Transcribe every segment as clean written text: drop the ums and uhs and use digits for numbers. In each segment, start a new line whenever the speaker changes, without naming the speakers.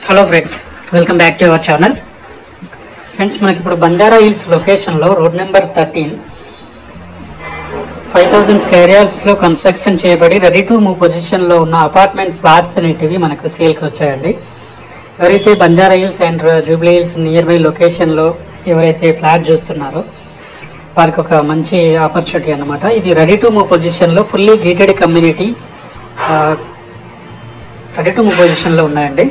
Hello friends, welcome back to our channel. Friends, మనకి ఇప్పుడు Banjara hills లొకేషన్లో రోడ్ నెంబర్ 13 5000 స్క్వేర్ యార్డ్స్లో కన్స్ట్రక్షన్ చేయబడి ready to move పొజిషన్లో ఉన్న అపార్ట్మెంట్ ఫ్లాట్స్ అనేటివి మనకు సేల్కి వచ్చాయండి. ఎవరైతే Banjara hills and Jubilee hills near by లొకేషన్లో ఎవరైతే ఫ్లాట్ చూస్తున్నారో వారికి ఒక మంచి ఆపర్చునిటీ అన్నమాట. ఇది రెడీ టు మూవ్ పొజిషన్లో fully gated community ready to move పొజిషన్లో ఉన్నాయండి.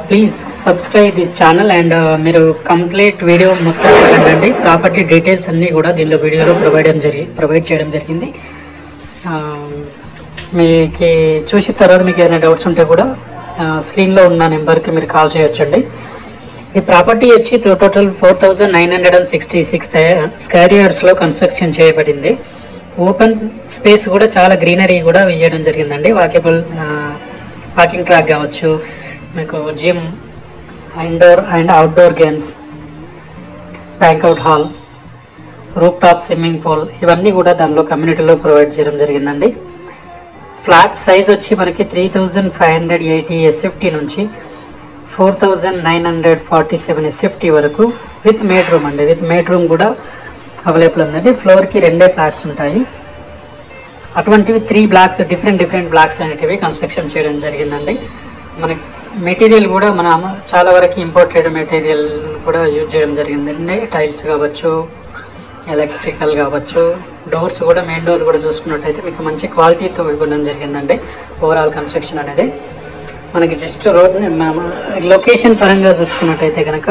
Please subscribe this channel and మీరు కంప్లీట్ వీడియో మొత్తం చూడండి. ప్రాపర్టీ డీటెయిల్స్ అన్నీ కూడా దీనిలో వీడియోలో ప్రొవైడ్ చేయడం జరిగింది. మీకు చూసిన తర్వాత మీకు ఏదైనా డౌట్స్ ఉంటే కూడా స్క్రీన్లో ఉన్న నెంబర్కి మీరు కాల్ చేయొచ్చండి. ఈ ప్రాపర్టీ వచ్చి టోటల్ 4966 స్క్వేర్ యార్డ్స్లో కన్స్ట్రక్షన్ చేయబడింది. ఓపెన్ స్పేస్ కూడా చాలా గ్రీనరీ కూడా వేయడం జరిగిందండి. వాకింగ్ ట్రాక్ కావచ్చు, మీకు gym, indoor and outdoor games, banquet hall, rooftop swimming pool ఇవన్నీ కూడా దానిలో కమ్యూనిటీలో ప్రొవైడ్ చేయడం జరిగిందండి. ఫ్లాట్ సైజ్ వచ్చి మనకి 3580 SFT నుంచి 4947 SFT వరకు విత్ మేడ్ రూమ్ అండి. విత్ మేడ్ రూమ్ కూడా అవైలబుల్ ఉందండి. ఫ్లోర్కి 2 ఫ్లాట్స్ ఉంటాయి. అటువంటివి 3 బ్లాక్స్ డిఫరెంట్ బ్లాక్స్ అనేటివి కన్స్ట్రక్షన్ చేయడం జరిగిందండి. మనకి మెటీరియల్ కూడా మనం చాలా వరకు ఇంపోర్టెడ్ మెటీరియల్ కూడా యూజ్ చేయడం జరిగిందండి. టైల్స్ కావచ్చు, ఎలక్ట్రికల్ కావచ్చు, డోర్స్ కూడా మెయిన్ డోర్ కూడా చూసుకున్నట్టయితే మీకు మంచి క్వాలిటీతో ఇవ్వడం జరిగిందండి. ఓవరాల్ కన్స్ట్రక్షన్ అనేది మనకి జస్ట్ రోడ్ లొకేషన్ పరంగా చూసుకున్నట్టయితే కనుక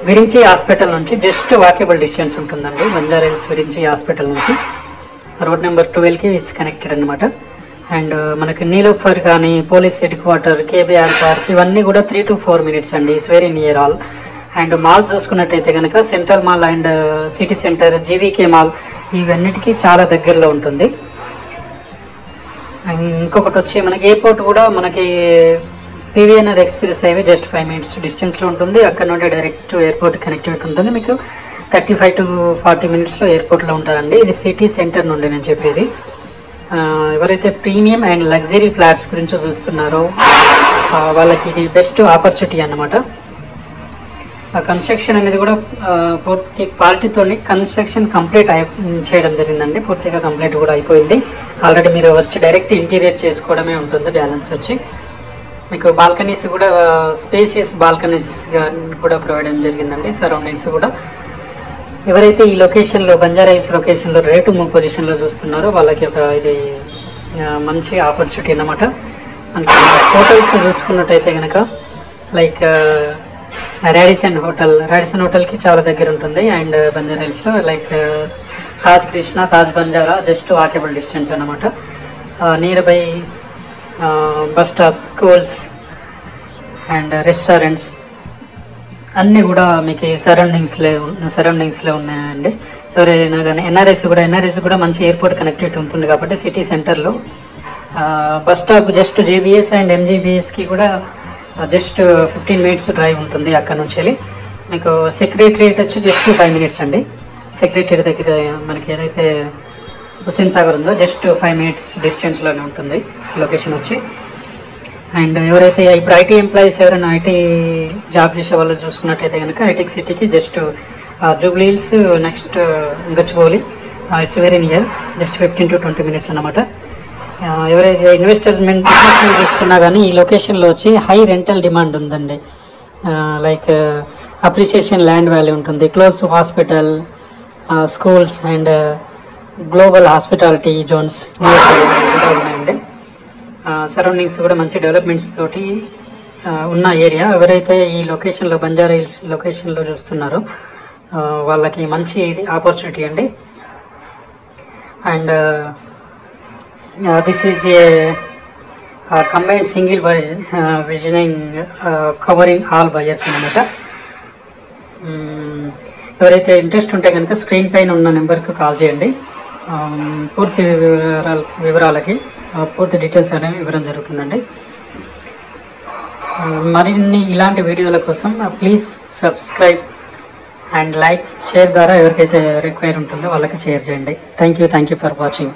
విరించి హాస్పిటల్ నుంచి జస్ట్ వాకేబుల్ డిస్టెన్స్ ఉంటుందండి. బంజారా హిల్స్ విరించి హాస్పిటల్ నుంచి రోడ్ నెంబర్ 12కి ఇట్స్ కనెక్టెడ్ అనమాట. అండ్ మనకి నీలోఫర్ కానీ, police head quarter, KBR park ఇవన్నీ కూడా 3 to 4 minutes అండి. It's very near all. And mall చూసుకున్నట్టయితే కనుక central mall and city centre, GVK mall ఇవన్నిటికీ చాలా దగ్గరలో ఉంటుంది. అండ్ ఇంకొకటి వచ్చి మనకి ఎయిర్పోర్ట్ కూడా మనకి PVNR express highway just 5 minutes డిస్టెన్స్లో ఉంటుంది. అక్కడ నుండి డైరెక్ట్ ఎయిర్పోర్ట్ కనెక్టివిటీ ఉంటుంది. మీకు 35 to 40 minutesలో ఎయిర్పోర్ట్లో ఉంటారండి. ఇది సిటీ సెంటర్ నుండి నేను చెప్పేది. ఎవరైతే ప్రీమియం అండ్ లగ్జరీ ఫ్లాట్స్ గురించి చూస్తున్నారో వాళ్ళకి ఇది బెస్ట్ ఆపర్చునిటీ అన్నమాట. కన్స్ట్రక్షన్ అనేది కూడా పూర్తి క్వాలిటీతో కన్స్ట్రక్షన్ కంప్లీట్ చేయడం జరిగిందండి. పూర్తిగా కంప్లీట్ కూడా అయిపోయింది. ఆల్రెడీ మీరు వచ్చి డైరెక్ట్ ఇంటీరియర్ చేసుకోవడమే ఉంటుంది. బ్యాలెన్స్ వచ్చి మీకు బాల్కనీస్ కూడా స్పేసియస్ బాల్కనీస్ కూడా ప్రొవైడ్ చేయడం జరిగిందండి. సరౌండింగ్స్ కూడా ఎవరైతే ఈ లొకేషన్లో బంజారా హిల్స్ లొకేషన్లో రేటు మూవ్ పొజిషన్లో చూస్తున్నారో వాళ్ళకి ఒక ఇది మంచి ఆపర్చునిటీ అన్నమాట. మనకి హోటల్స్ చూసుకున్నట్టయితే కనుక లైక్ రాడిసన్ హోటల్కి చాలా దగ్గర ఉంటుంది. అండ్ బంజారా హిల్స్లో like Taj Krishna, Taj Banjara just walkable distance అన్నమాట. Nearby bus stops, schools and restaurants అన్నీ కూడా మీకు సరౌండింగ్స్లో ఉన్నాయండి. ఎవరైనా కానీ ఎన్ఆర్ఎస్ కూడా మంచి ఎయిర్పోర్ట్ కనెక్టివిటీ ఉంటుంది కాబట్టి సిటీ సెంటర్లో bus stop just JBS and MGBSకి కూడా జస్ట్ 15 minutes డ్రైవ్ ఉంటుంది. అక్కడ నుంచి వెళ్ళి మీకు సెక్రటరియట్ వచ్చి జస్ట్ 5 minutes అండి. సెక్రటరీ దగ్గర మనకి ఏదైతే హుస్సేన్ సాగర్ ఉందో జస్ట్ 5 minutes డిస్టెన్స్లోనే ఉంటుంది లొకేషన్ వచ్చి. అండ్ ఎవరైతే ఇప్పుడు ఐటీ ఎంప్లాయీస్ ఎవరైనా ఐటీ జాబ్ చేసే వాళ్ళు చూసుకున్నట్టయితే కనుక ఐటెక్ సిటీకి just Jubilee hills next it's very near just 15 to 20 minutes అన్నమాట. ఎవరైతే ఇన్వెస్ట్మెంట్ చూసుకున్నా కానీ ఈ లొకేషన్లో వచ్చి హై రెంటల్ డిమాండ్ ఉందండి. లైక్ అప్రిషియేషన్ ల్యాండ్ వాల్యూ ఉంటుంది. Close to hospital, schools and global hospitality zones ఉన్నాయండి. సరౌండింగ్స్ కూడా మంచి డెవలప్మెంట్స్ తోటి ఉన్న ఏరియా. ఎవరైతే ఈ లొకేషన్లో బంజారా హిల్స్ లొకేషన్లో చూస్తున్నారో వాళ్ళకి మంచి ఇది ఆపర్చునిటీ అండి. And this is a combined single visioning covering all buyers అన్నమాట. ఎవరైతే ఇంట్రెస్ట్ ఉంటే కనుక స్క్రీన్ పైన ఉన్న నెంబర్కి కాల్ చేయండి. పూర్తి వివరాలకి పూర్తి డీటెయిల్స్ అనేవి ఇవ్వడం జరుగుతుందండి. మరిన్ని ఇలాంటి వీడియోల కోసం please subscribe and like, share ద్వారా ఎవరికైతే రిక్వైర్ ఉంటుందో వాళ్ళకి షేర్ చేయండి. Thank you for watching.